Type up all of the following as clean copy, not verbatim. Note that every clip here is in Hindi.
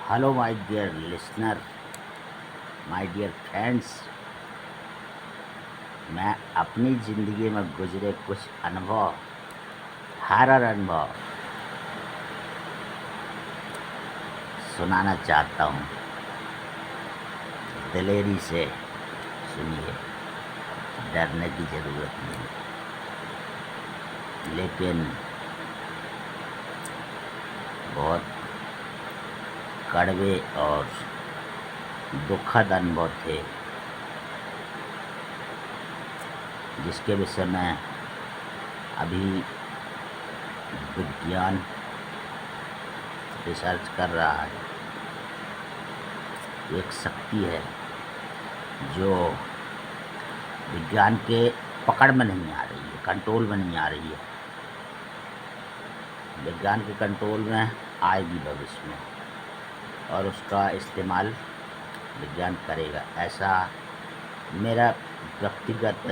Hello my dear listener, my dear friends. मैं अपनी ज़िंदगी में गुजरे कुछ अनुभव, हॉरर अनुभव सुनाना चाहता हूँ। दिलेरी से सुनिए, डरने की ज़रूरत नहीं। लेकिन बहुत कड़वे और दुखद अनुभव थे, जिसके विषय में अभी विज्ञान रिसर्च कर रहा है। एक शक्ति है जो विज्ञान के पकड़ में नहीं आ रही है, कंट्रोल में नहीं आ रही है। विज्ञान के कंट्रोल में आएगी भविष्य में, और उसका इस्तेमाल विज्ञान करेगा, ऐसा मेरा व्यक्तिगत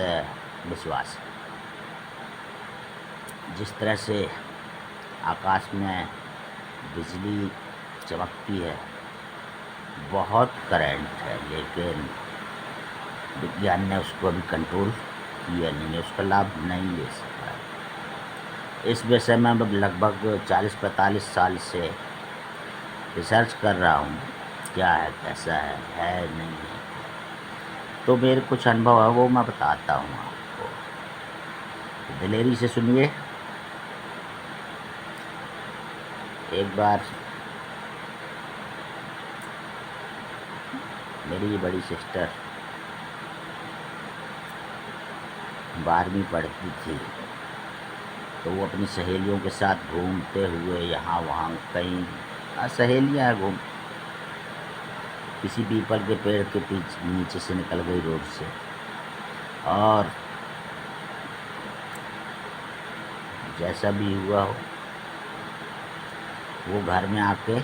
विश्वास है। जिस तरह से आकाश में बिजली चमकती है, बहुत करंट है, लेकिन विज्ञान ने उसको अभी कंट्रोल किया नहीं है, उसका लाभ नहीं ले सका है। इस विषय में मैं लगभग 40-45 साल से रिसर्च कर रहा हूँ, क्या है, कैसा है नहीं है। तो मेरे कुछ अनुभव है, वो मैं बताता हूँ आपको। दिलेरी से सुनिए। एक बार मेरी बड़ी सिस्टर 12वीं पढ़ती थी, तो वो अपनी सहेलियों के साथ घूमते हुए यहाँ वहाँ कहीं सहेलियाँ घूम किसी पीपल के पेड़ के पीछे नीचे से निकल गई रोड से, और जैसा भी हुआ हो वो घर में आके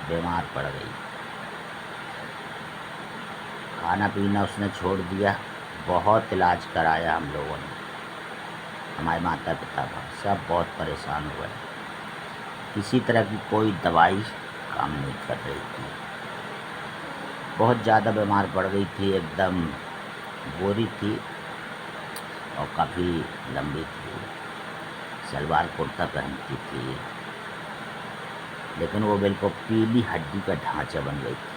बीमार पड़ गई। खाना पीना उसने छोड़ दिया। बहुत इलाज कराया हम लोगों ने, हमारे माता पिता सब बहुत परेशान हुए। किसी तरह की कोई दवाई काम नहीं कर रही थी। बहुत ज़्यादा बीमार पड़ गई थी, एकदम गोरी थी और काफ़ी लंबी थी, सलवार कुर्ता पहनती थी, लेकिन वो बिल्कुल पीली हड्डी का ढांचा बन गई थी।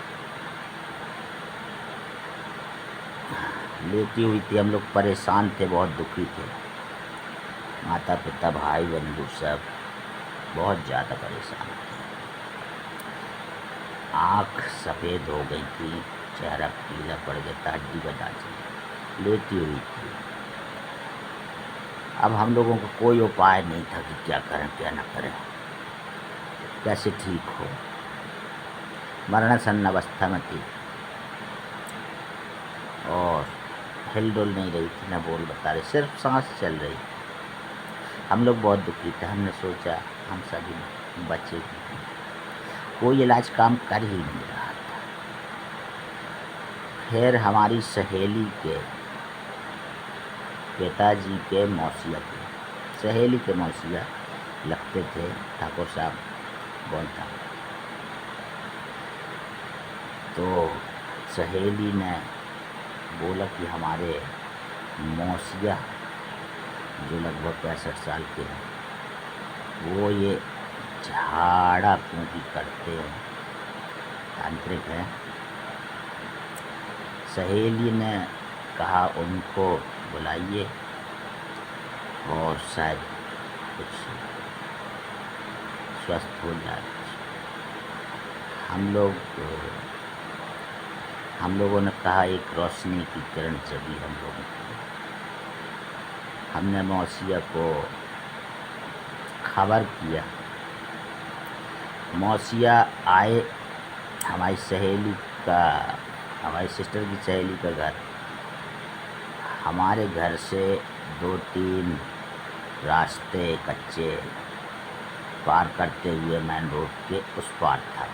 लेटी हुई थी, हम लोग परेशान थे, बहुत दुखी थे, माता पिता भाई बंधु सब बहुत ज़्यादा परेशान थे। आँख सफ़ेद हो गई थी, चेहरा पीला पड़ गया था, हड्डी का ढांचा, लेटी हुई थी। अब हम लोगों को कोई उपाय नहीं था कि क्या करें क्या ना करें, कैसे ठीक हो। मरणासन्न अवस्था में थी और हिलडुल नहीं रही थी, न बोल बता रही, सिर्फ सांस चल रही थी। हम लोग बहुत दुखी थे, हमने सोचा हम सभी बच्चे, कोई इलाज काम कर ही नहीं रहा था। फिर हमारी सहेली के पिताजी के मौसिया थे, सहेली के मौसिया लगते थे, ठाकुर साहब कौन था। तो सहेली ने बोला कि हमारे मौसिया जो लगभग 65 साल के हैं, वो ये झाड़ा फूंकी करते हैं, तांत्रिक हैं। सहेली ने कहा उनको बुलाइए और शायद कुछ स्वस्थ हो जाए। हम लोगों ने कहा एक रोशनी की किरण जगी हम लोगों को। हमने मौसिया को खबर किया, मौसिया आए। हमारी सिस्टर की सहेली का घर हमारे घर से 2-3 रास्ते कच्चे पार करते हुए मेन रोड के उस पार था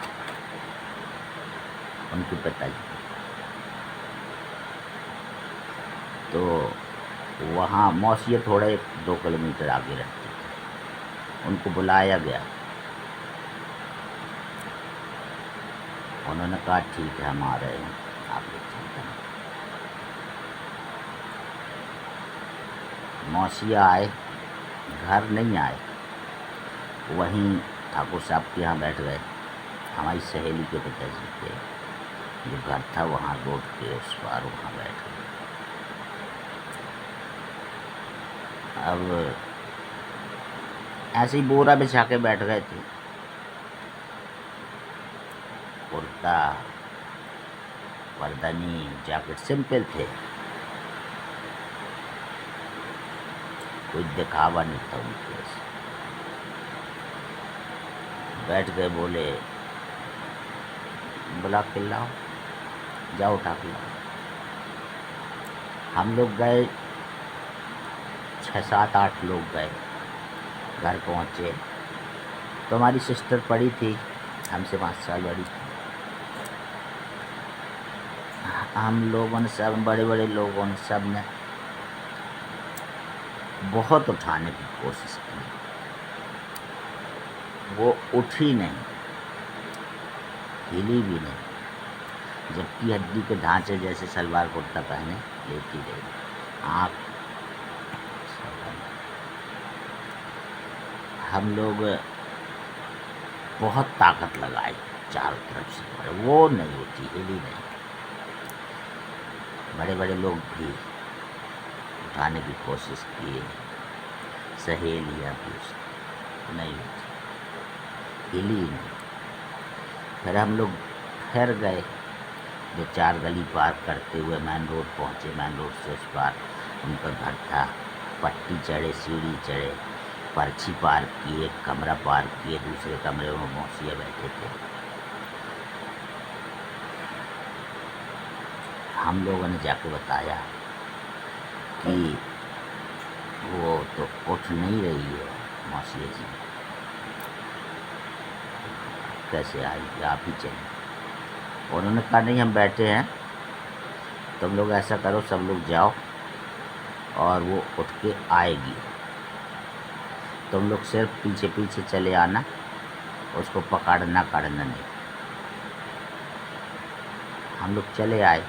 उनके पिताजी। तो वहाँ मौसिया थोड़ा 1-2 किलोमीटर आगे रहती थी। उनको बुलाया गया, उन्होंने कहा ठीक है हम आ रहे हैं, आप लोग चिंता नहीं। मौसिया आए, घर नहीं आए, वहीं ठाकुर साहब के यहाँ बैठ गए। हमारी सहेली के पिताजी के जो घर था वहाँ रोड के उस पार वहाँ बैठ गए। अब ऐसे ही बोरा बिछा के बैठ गए थे, कुर्ता वर्दनी जैकेट सिंपल थे, कोई दिखावा नहीं था उनके से। बैठ गए, बोले बुला के लाओ, जाओ उठा के लाओ। हम लोग गए, 6-7-8 लोग गए, घर पहुँचे तो हमारी सिस्टर पड़ी थी, हमसे 5 साल बड़ी थी। हम लोगों ने सब, बड़े बड़े लोगों ने सब ने बहुत उठाने की कोशिश की, वो उठी नहीं, हिली भी नहीं, जबकि हड्डी के ढांचे जैसे सलवार कुर्ता पहने लेटी रही, आँख। हम लोग बहुत ताकत लगाई चारों तरफ से, पर वो नहीं उठी, हिली नहीं। बड़े बड़े लोग भी उठाने की कोशिश किए, सहेलियाँ भी, नहीं उठी, हिली नहीं। फिर हम लोग फिर गए, 2-4 गली पार करते हुए मेन रोड पहुँचे। मेन रोड से उस पार उनका घर था, पट्टी चढ़े, सीढ़ी चढ़े, पर्ची पार किए, कमरा पार किए, दूसरे कमरे में मौसिया बैठे थे। हम लोगों ने जाके बताया कि वो तो उठ नहीं रही है मौसिया जी, कैसे आएगी, आप ही चलिए। उन्होंने कहा नहीं हम बैठे हैं, तुम लोग ऐसा करो सब लोग जाओ और वो उठ के आएगी, तुम लोग सिर्फ पीछे पीछे चले आना, उसको पकड़ना करना नहीं। हम लोग चले आए।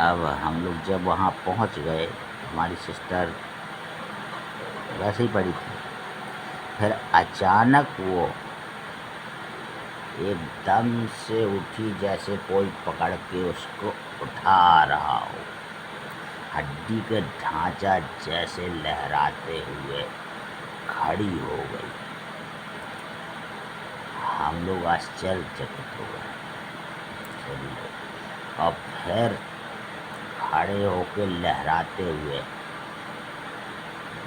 अब हम लोग जब वहाँ पहुँच गए, हमारी सिस्टर वैसे ही पड़ी थी, फिर अचानक वो एकदम से उठी, जैसे कोई पकड़ के उसको उठा रहा हो, हड्डी के ढांचा जैसे लहराते हुए खड़ी हो गई। हम लोग आश्चर्यचकित हो गए। और फिर खड़े होकर लहराते हुए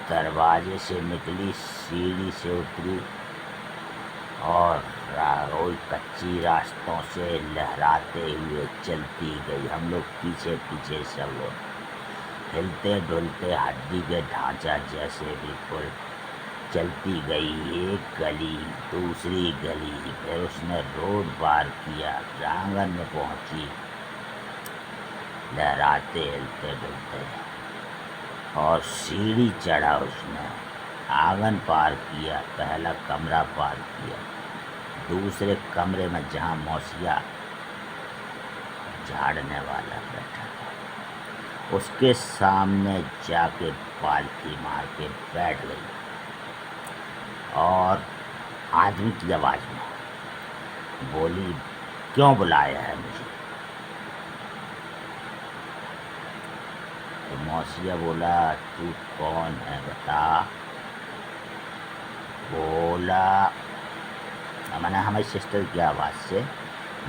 दरवाजे से निकली, सीढ़ी से उतरी और वही कच्ची रास्तों से लहराते हुए चलती गई। हम लोग पीछे पीछे सब लोग हिलते डुलते, हड्डी के ढांचा जैसे बिल्कुल चलती गई। एक गली, दूसरी गली, फिर उसने रोड पार किया, आंगन में पहुंची, लहराते हिलते डुलते, और सीढ़ी चढ़ा उसने, आंगन पार किया, पहला कमरा पार किया, दूसरे कमरे में जहाँ मौसिया झाड़ने वाला बैठा था, उसके सामने जाके पालथी मार के बैठ गई और आदमी की आवाज़ में बोली, क्यों बुलाया है मुझे? तो मौसिया बोला, तू कौन है बता? बोला, मैंने हमारी सिस्टर की आवाज़ से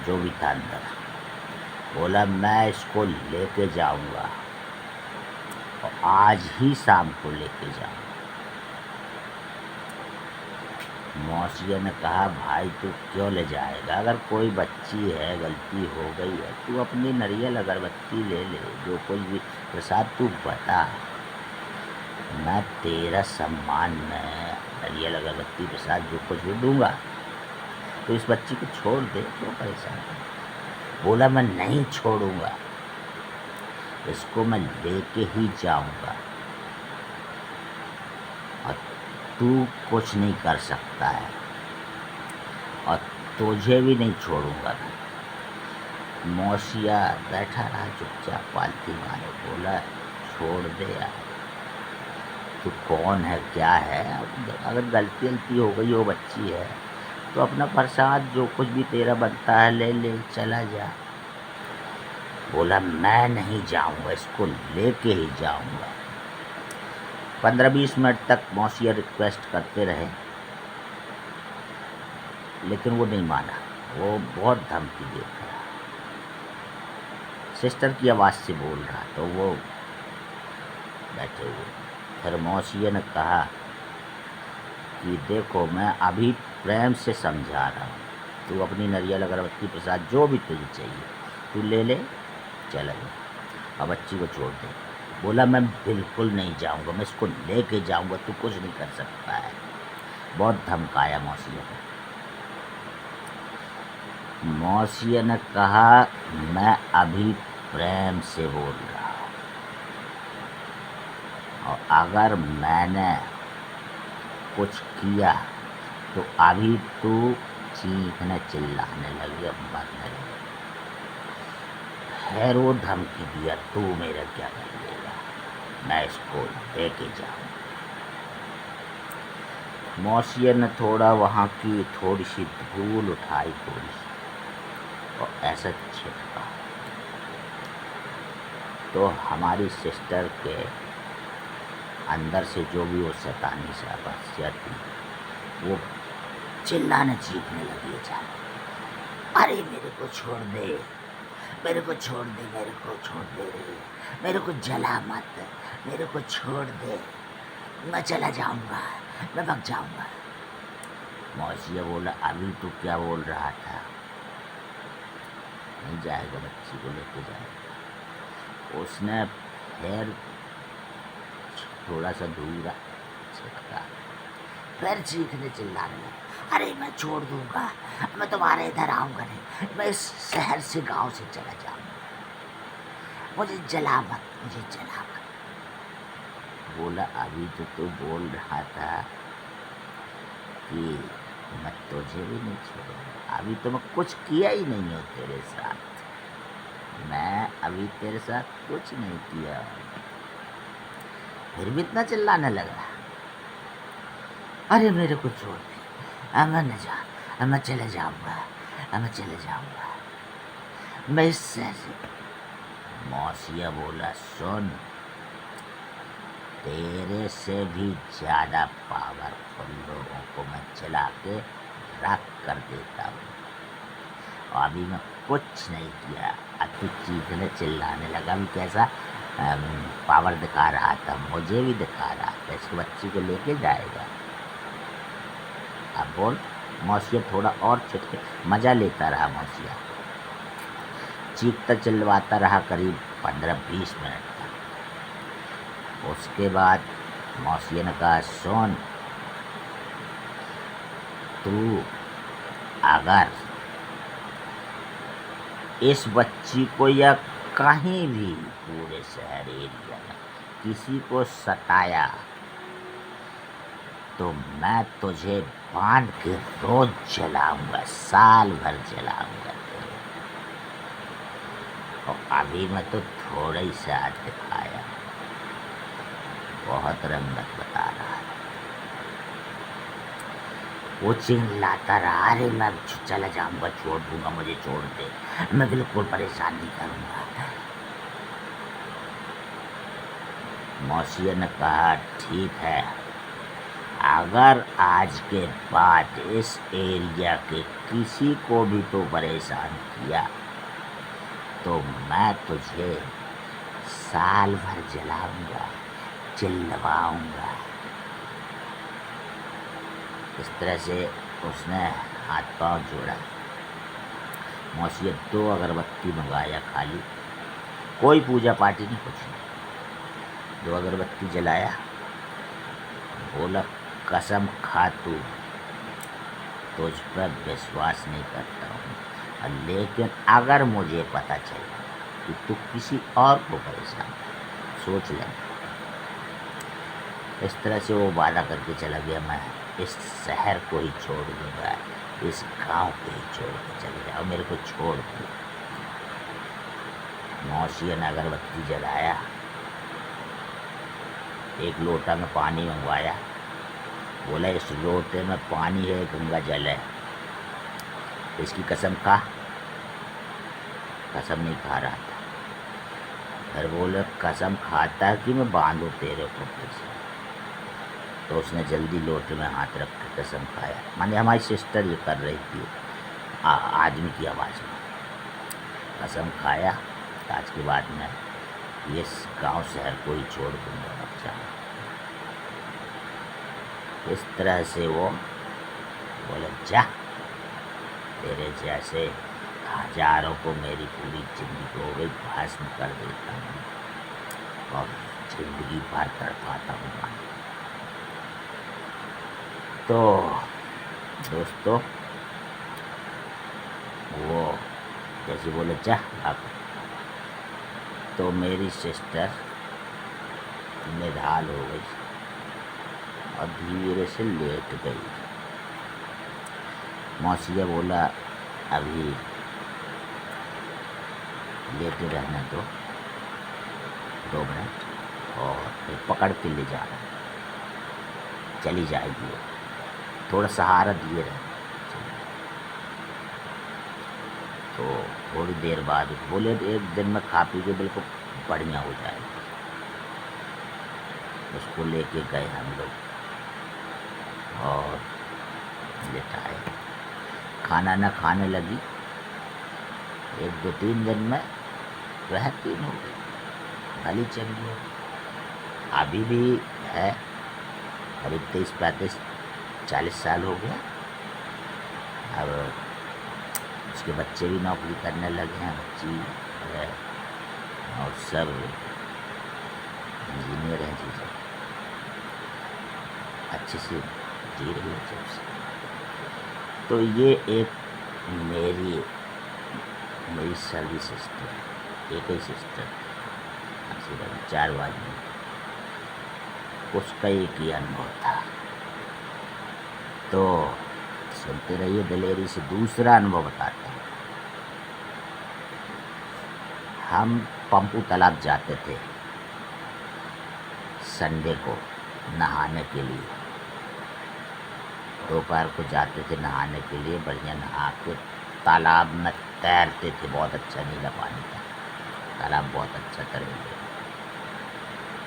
जो भी था अंदर, बोला मैं इसको लेके जाऊंगा और आज ही शाम को लेके जाऊंगा। मौसिया ने कहा, भाई तू क्यों ले जाएगा? अगर कोई बच्ची है, गलती हो गई है, तू अपनी नारियल अगरबत्ती ले ले, जो कुछ भी प्रसाद तू बता, मैं तेरा सम्मान में नारियल अगरबत्ती प्रसाद जो कुछ भी दूंगा, तो इस बच्ची को छोड़ दे, क्यों परेशान है? बोला मैं नहीं छोड़ूंगा, इसको मैं लेके ही जाऊंगा और तू कुछ नहीं कर सकता है, और तुझे भी नहीं छोड़ूंगा मैं। मौसिया बैठा रहा चुपचाप पालती मारे। बोला छोड़ दे यार, तू कौन है क्या है, अगर गलती गलती हो गई हो, बच्ची है तो अपना प्रसाद जो कुछ भी तेरा बनता है ले ले, चला जा। बोला मैं नहीं जाऊंगा, इसको लेके ही जाऊंगा। 15-20 मिनट तक मौसिया रिक्वेस्ट करते रहे, लेकिन वो नहीं माना। वो बहुत धमकी देता रहा, सिस्टर की आवाज़ से बोल रहा, तो वो बैठे हुए। फिर मौसिया ने कहा कि देखो मैं अभी प्रेम से समझा रहा हूँ, तू अपनी नारियल अगरबत्ती प्रसाद जो भी तुझे चाहिए तू ले ले, चला जा, अब बच्ची को छोड़ दे। बोला मैं बिल्कुल नहीं जाऊंगा, मैं इसको लेके जाऊंगा, तू कुछ नहीं कर सकता है। बहुत धमकाया मौसिया ने। मौसिया ने कहा मैं अभी प्रेम से बोल रहा हूँ, और अगर मैंने कुछ किया तो अभी तू चीखने चिल्लाने लगी, मरने लगी। खैर वो धमकी दिया, तू मेरा क्या कर लेगा, मैं इसको लेके जाऊँ। मौसिया ने थोड़ा वहाँ की थोड़ी सी धूल उठाई, थोड़ी सी, और ऐसा छिटका तो हमारी सिस्टर के अंदर से जो भी वो शैतानी सा बच्चा थी, वो चिल्लाने चीखने लगी, जा अरे मेरे को छोड़ दे, मेरे को छोड़ दे, मेरे को छोड़ दे रे, मेरे को जला मत, मेरे को छोड़ दे, मैं चला जाऊंगा, मैं भाग जाऊंगा। मौसिया बोला अभी तू क्या बोल रहा था, नहीं जाएगा, बच्ची को लेके जाएगा। उसने फिर थोड़ा सा दूर छिटका, फिर चीखने चिल्लाने लगा, अरे मैं छोड़ दूंगा, मैं तुम्हारे इधर आऊंगा नहीं, मैं इस शहर से गांव से चला जाऊंगा, मुझे जला मत, मुझे जला मत। बोला अभी तो तू बोल रहा था कि मैं तुझे भी नहीं छोड़ूंगा, अभी तो मैं कुछ किया ही नहीं हो तेरे साथ, मैं अभी तेरे साथ कुछ नहीं किया, फिर भी इतना चिल्लाने लगा। अरे मेरे को छोड़ दे, मैं न जा, मैं चले जाऊंगा, मैं चले जाऊंगा, मैं इससे। मौसिया बोला सुन, तेरे से भी ज़्यादा पावरफुल लोगों को मैं चला के रख कर देता हूँ, और अभी मैं कुछ नहीं किया। अब तू चीखने चिल्लाने लगा, भी कैसा पावर दिखा रहा था, मुझे भी दिखा रहा था, इसको बच्ची को लेके जाएगा। अब बोल। मौसिया थोड़ा और छिटके, मज़ा लेता रहा मौसिया, चीखता चिल्लवाता रहा करीब 15-20 मिनट तक। उसके बाद मौसिया ने कहा सुन, तू अगर इस बच्ची को या कहीं भी पूरे शहर एरिया में किसी को सताया तो मैं तुझे बांध के रोज जलाऊंगा, साल भर जलाऊंगा। और अभी मैं तो थोड़ा ही सा दिखाया, बहुत रंगत बता रहा है। वो चिल्लाता रहा, अरे मैं चला जाऊंगा, छोड़ दूंगा, मुझे छोड़ दे, मैं बिल्कुल परेशान नहीं करूंगा। मौसिया ने कहा ठीक है, अगर आज के बाद इस एरिया के किसी को भी तो परेशान किया तो मैं तुझे साल भर जलाऊंगा, चिल्लवाऊंगा। इस तरह से उसने हाथ पांव जोड़ा। मौसिया 2 अगरबत्ती मंगाया, खाली कोई पूजा पाठी नहीं, कुछ नहीं। 2 अगरबत्ती जलाया, बोला कसम खा तू, तुझ पर विश्वास नहीं करता हूँ, लेकिन अगर मुझे पता चला कि तू किसी और को परेशान सोच ले। इस तरह से वो वादा करके चला गया, मैं इस शहर को ही छोड़ दूँगा, इस गांव को ही छोड़ के चले जाओ, मेरे को छोड़ दो। मौसी ने अगरबत्ती जलाया, एक लोटा में पानी मंगवाया, बोला इस लोटे में पानी है, गंगा जल है, इसकी कसम खा। कसम नहीं खा रहा था। फिर बोले कसम खाता है कि मैं बांधू तेरे को से। तो उसने जल्दी लोटे में हाथ रख के कसम खाया। माने हमारी सिस्टर ये कर रही थी आदमी की आवाज़ में। कसम खाया, आज के बाद में ये गांव शहर को ही छोड़ दूंगा बच्चा। इस तरह से वो बोले जा, तेरे जैसे हजारों को मेरी पूरी जिंदगी हो गई भस्म कर देता हूँ और जिंदगी भर तड़पाता हूँ। तो दोस्तों वो जैसे बोले जा अब, तो मेरी सिस्टर निढाल हो गई और धीरे से लेट गई। मौसिया बोला अभी लेटे रहने दो 2 मिनट, और फिर पकड़ के ले जाना, चली जाएगी वो, थोड़ा सहारा दिए रहे। तो थोड़ी देर बाद बोले 1 दिन में खा पी के बिल्कुल बढ़िया हो जाएगी। उसको लेके गए हम लोग और लेटाए, खाना न खाने लगी। 1, 2, 3 दिन में वह 3 हो गई, भली चंगी हो। अभी भी है करीब 23, 35, 40 साल हो गया। अब उसके बच्चे भी नौकरी करने लगे हैं, बच्ची है और सब इंजीनियर हैं, चीज़ें अच्छे से जी रही है सबसे। तो ये एक मेरी सारी सिस्टर, एक ही सिस्टर, 4 आदमी, उसका एक ही अनुभव था। तो सुनते रहिए दिलेरी से। दूसरा अनुभव बताते हैं। हम पंपू तालाब जाते थे संडे को नहाने के लिए। दोपहर को जाते थे नहाने के लिए, बढ़िया नहा के तालाब में तैरते थे। बहुत अच्छा नीला पानी था, तालाब बहुत अच्छा तरीके।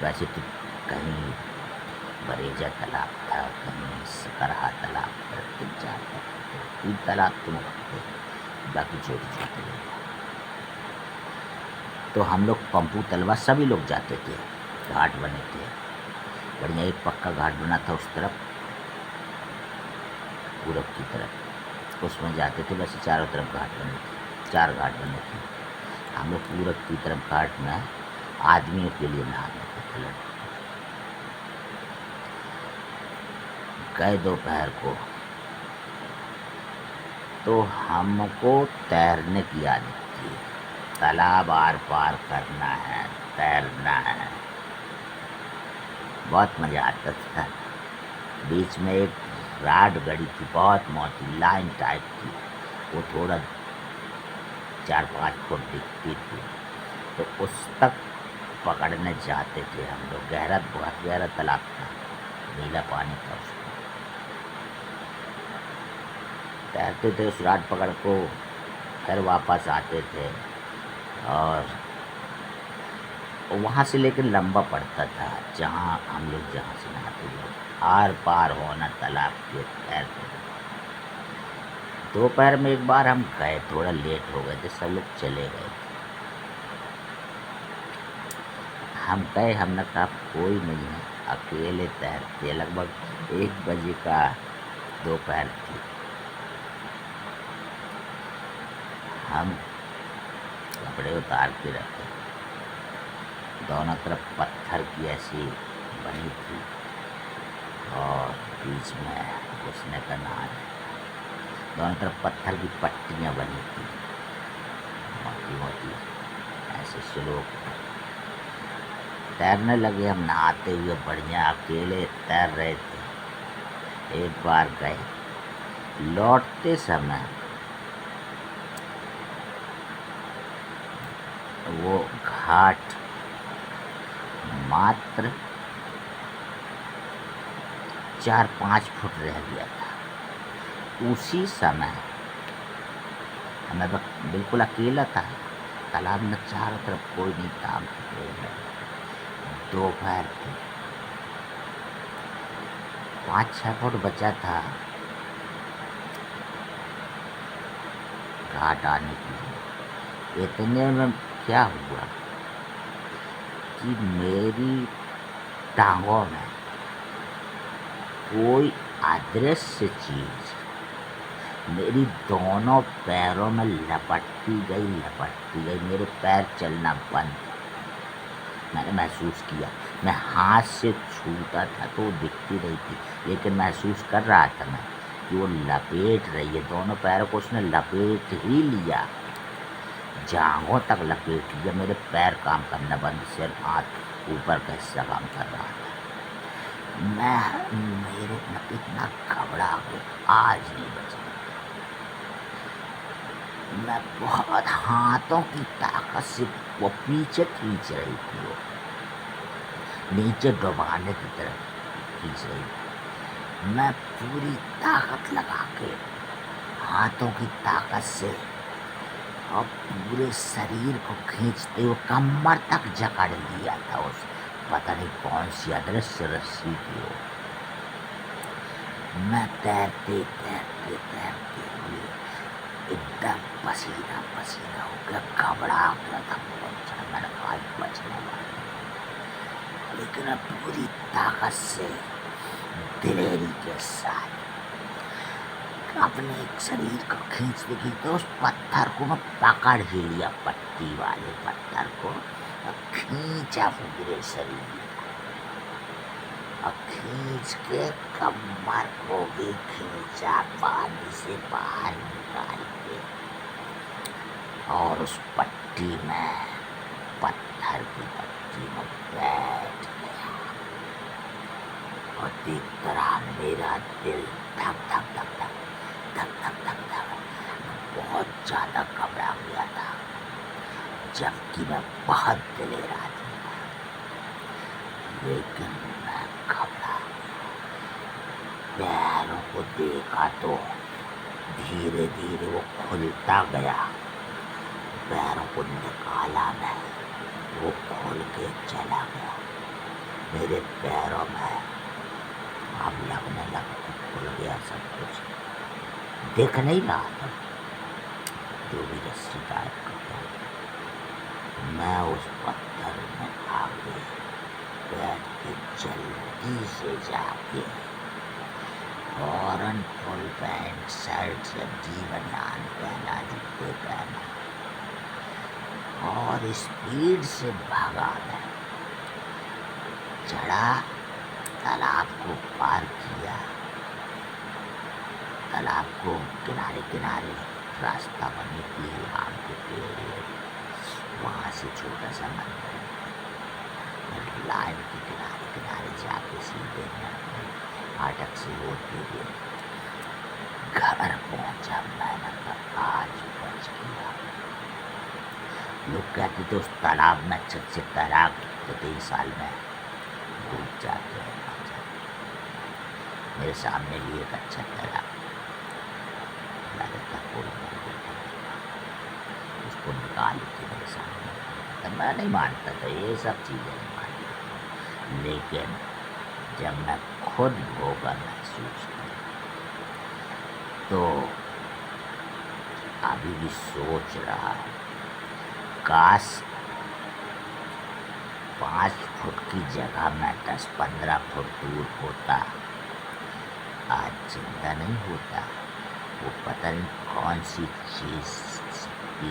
वैसे तो कहीं बरेजा तालाब था, कहीं सकरहा तालाब था, 3 तालाब तो थे, बाकी छोटे छोटे। तो हम लोग पंपू तलवा सभी लोग जाते थे, घाट बने थे बढ़िया। एक पक्का घाट बना था उस तरफ, पूरब की तरफ, उसमें जाते थे। वैसे चारों तरफ घाट बने थे, 4 घाट बने थे। हम लोग पूरब की तरफ घाट में आदमियों के लिए नहाते थे। गए दोपहर को, तो हमको तैरने की आदत थी। तालाब आर पार करना है, तैरना है, बहुत मज़ा आता था। बीच में एक राड गड़ी थी, बहुत मोटी लाइन टाइप की, वो थोड़ा 4-5 फुट दिखती थी। तो उस तक पकड़ने जाते थे हम लोग। गहरा, बहुत गहरा तालाब था, नीला पानी था उसमें। तैरते थे उस राड पकड़ को, फिर वापस आते थे। और वहाँ से लेकर लंबा पड़ता था, जहाँ हम लोग जहाँ से नहाते थे, आर पार होना तालाब के तैरते थे। दोपहर में एक बार हम गए, थोड़ा लेट हो गए थे, सब लोग चले गए थे। हम गए, हमने कहा कोई नहीं है, अकेले तैरते। लगभग 1 बजे का दोपहर थी। हम कपड़े उतार के रखे, दोनों तरफ पत्थर की ऐसी बनी थी और बीच में घुसने का नाल। दोनों तरफ पत्थर की पट्टियाँ बनी थी, मोटी मोटी, ऐसे स्लोप। तैरने लगे हम, नहाते हुए बढ़िया, अकेले तैर रहे थे। एक बार गए, लौटते समय वो घाट मात्र 4-5 फुट रह गया था। उसी समय मैं बिल्कुल अकेला था। तालाब में चारों तरफ कोई नहीं था। दोपहर थी, 5-6 फुट बचा था घाट आने के लिए। इतने में क्या हुआ कि मेरी टांगों में कोई अदृश्य चीज मेरी दोनों पैरों में लपटती गई। मेरे पैर चलना बंद। मैंने महसूस किया, मैं हाथ से छूता था तो वो दिखती नहीं थी, लेकिन महसूस कर रहा था मैं कि वो लपेट रही है। दोनों पैरों को उसने लपेट ही लिया, जांघों तक लपेट लिया। मेरे पैर काम करना बंद, सिर्फ हाथ ऊपर का हिस्सा काम कर रहा था। मेरे इतना घबरा गया, आज नहीं बचा। मैं बहुत हाथों की ताकत से वो पीछे खींच रही थी, वो नीचे डुबाने की तरफ खींच रही थी। मैं पूरी ताकत लगा के हाथों की ताकत से और पूरे शरीर को खींचते हुए कमर तक जकड़ लिया था उस पता नहीं कौन सी अदृश्य रस्सी थी वो। मैं तैरते हुए एकदम पसीना हो गया, घबरा गया था बहुत। मैंने आज बचने वाला, लेकिन अब पूरी ताकत से दिलेरी के साथ अपने शरीर को खींचते उस पत्थर को मैं पकड़ ही लिया, पट्टी वाले पत्थर को खींचा पूरे शरीर और खींच के कमर को भी खींचा, पानी से बाहर निकाल के, और उस पट्टी में, पत्थर की पट्टी में बैठ गया। और देखता रहा, मेरा दिल धक धक धक धक धक धक धक धक बहुत ज्यादा घबरा गया था, जबकि मैं बहुत दिलेर आदमी था। लेकिन मैं घबरा गया। पैरों को देखा तो धीरे धीरे वो खुलता गया। पैरों को निकाला मैं, वो खोल के चला गया। मेरे पैरों में अब लगने लगा, खुल गया सब कुछ, दिख नहीं रहा था जो भी रस्सी टाइप का। मैं उस पत्थर में आगे बैठ के जल्दी से जाके फौरन फुल पैंट शर्ट सब्जी बनियान पहना, जूते पहना और स्पीड से भागा। मैं चढ़ा, तालाब को पार किया। तालाब को किनारे किनारे रास्ता बनी थी, आम के पेड़, वहाँ से छोटा सा मंदिर, लाइन के किनारे किनारे जाके सीधे फाटक से होते हुए घर पहुंचा। मैंने कहा आज बच गया। लोग कहते थे उस तालाब में अच्छे अच्छे तैराक तो 3 साल में डूब जाते हैं। मेरे सामने भी एक अच्छा तैराक उसको निकाल के मेरे सामने, तब मैं नहीं मानता था, ये सब चीज़ें नहीं मानता। लेकिन जब मैं खुद होगा महसूस किया तो अभी भी सोच रहा है, काश 5 फुट की जगह मैं 10-15 फुट दूर होता, आज जिंदा नहीं होता। वो पता नहीं कौन सी चीज़ थी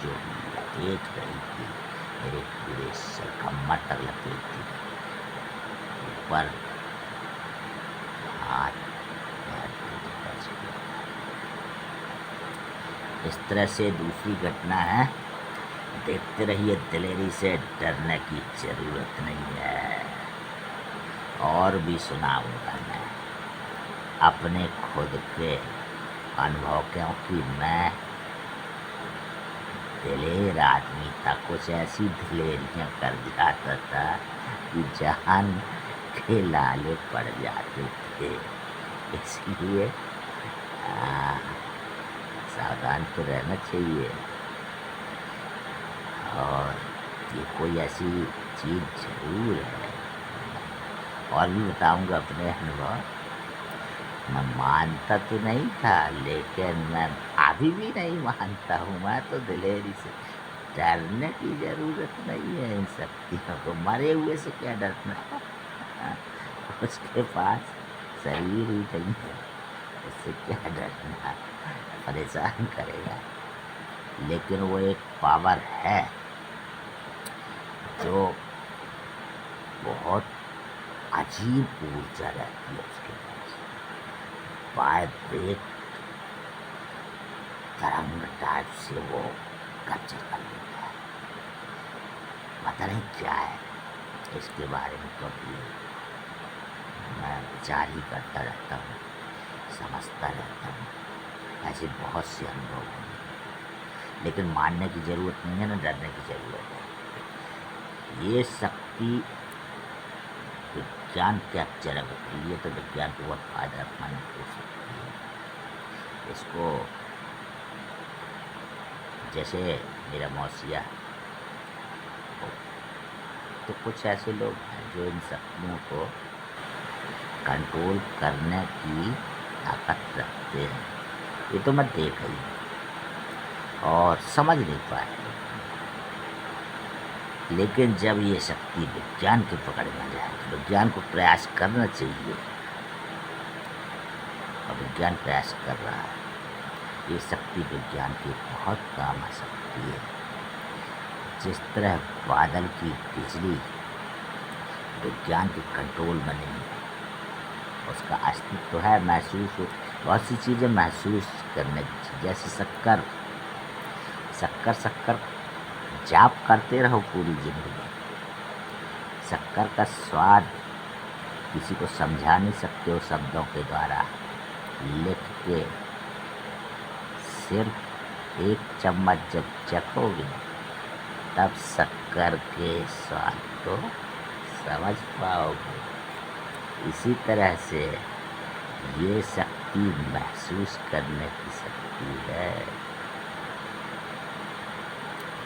जो लपेट रही थी मेरे पूरे सर, कमर तक लपेटती थी, ऊपर हाथ बच गया। इस तरह से दूसरी घटना है। देखते रहिए, दिलेरी से डरने की जरूरत नहीं है। और भी सुनाऊंगा मैं अपने खुद के अनुभव, क्योंकि मैं दिलेर आदमी था। कुछ ऐसी दिलेरियाँ कर जाता था कि जान के लाले पड़ जाते थे। इसलिए आ, सावधान तो रहना चाहिए। और ये कोई ऐसी चीज़ ज़रूर है, और भी बताऊंगा अपने अनुभव। मैं मानता तो नहीं था, लेकिन मैं अभी भी नहीं मानता हूँ। मैं तो दिलेरी से, डरने की ज़रूरत नहीं है इन शक्तियों को। मरे हुए से क्या डरना है? उसके पास शरीर ही नहीं है, उससे क्या डरना? परेशान करेगा। लेकिन वो एक पावर है जो बहुत अजीब ऊर्जा रहती है उसके पास। वाइब्रेट तरंग टाइप से वो कैप्चर कर लेता है। पता नहीं क्या है इसके बारे में, तो अभी मैं विचार ही करता रहता हूँ, समझता रहता हूँ। ऐसे बहुत से अनुभव हैं, लेकिन मानने की ज़रूरत नहीं है ना डरने की ज़रूरत है। ये शक्ति विज्ञान कैप्चर है, ये तो विज्ञान को बहुत फायदेमंद हो सकती है। इसको जैसे मेरा मौसिया, तो कुछ ऐसे लोग हैं जो इन शक्तियों को कंट्रोल करने की ताकत रखते हैं। ये तो मैं देख ही और समझ नहीं पाए। लेकिन जब ये शक्ति विज्ञान की पकड़ में जाए तो विज्ञान को प्रयास करना चाहिए, और विज्ञान प्रयास कर रहा है। ये शक्ति विज्ञान की बहुत काम आ सकती है। जिस तरह बादल की बिजली विज्ञान के कंट्रोल में नहीं है, उसका अस्तित्व है, महसूस हो, बहुत सी चीज़ें महसूस करने की, जैसे शक्कर शक्कर शक्कर जाप करते रहो पूरी जिंदगी। शक्कर का स्वाद किसी को समझा नहीं सकते हो शब्दों के द्वारा, लिख के। सिर्फ एक चम्मच जब चखोगे तब शक्कर के स्वाद को समझ पाओगे। इसी तरह से ये शक्ति महसूस करने की शक्ति है।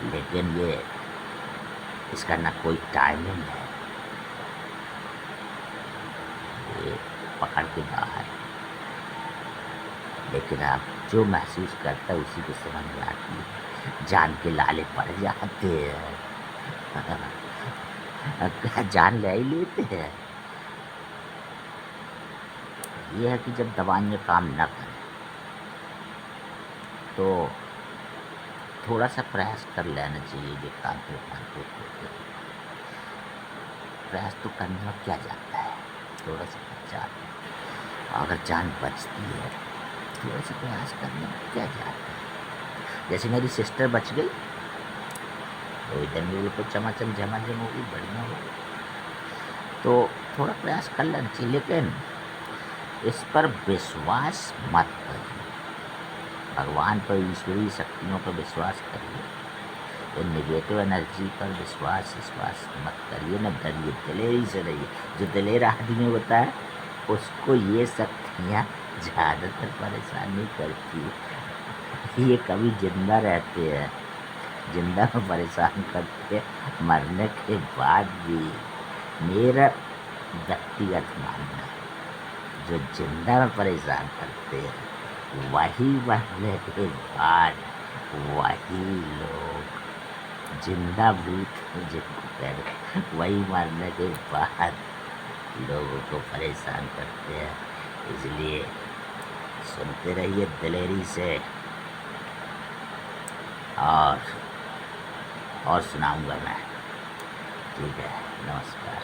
लेकिन ये इसका ना कोई टाइमिंग है, ये पकड़ के बाहर। लेकिन आप जो महसूस करता है उसी को समझ में आती है। जान के लाले पड़ जाते हैं, जान ले ही लेते हैं। ये है कि जब दवाइयाँ काम न करें तो थोड़ा सा प्रयास कर लेना चाहिए। जो काम करते प्रयास तो करने में क्या जाता है, थोड़ा सा प्रचार। अगर जान बचती है थोड़ा सा प्रयास करने में क्या जाता है। जैसे मेरी सिस्टर बच गई तो इधर में बिल्कुल चमाचम झमाझम हो गई, बढ़िया हो गई। तो थोड़ा प्रयास कर लेना चाहिए, लेकिन इस पर विश्वास मत करिए। भगवान पर, ईश्वरीय शक्तियों पर विश्वास करिए। ये निगेटिव एनर्जी पर विश्वास मत करिए, न डरिए, दिलेरी से रहिए। जो दिलेर आदमी होता है उसको ये शक्तियाँ ज़्यादातर परेशान नहीं करती। ये कभी जिंदा रहते हैं, जिंदा में परेशान करते हैं, मरने के बाद भी। मेरा व्यक्तिगत मानना है, जो जिंदा में परेशान करते हैं वही मरने के बाद, वही लोग जिंदा भूत जिनको कहते, वही मरने के बाद लोगों को परेशान करते हैं। इसलिए सुनते रहिए दिलेरी से, और सुनाऊंगा मैं। ठीक है, नमस्कार।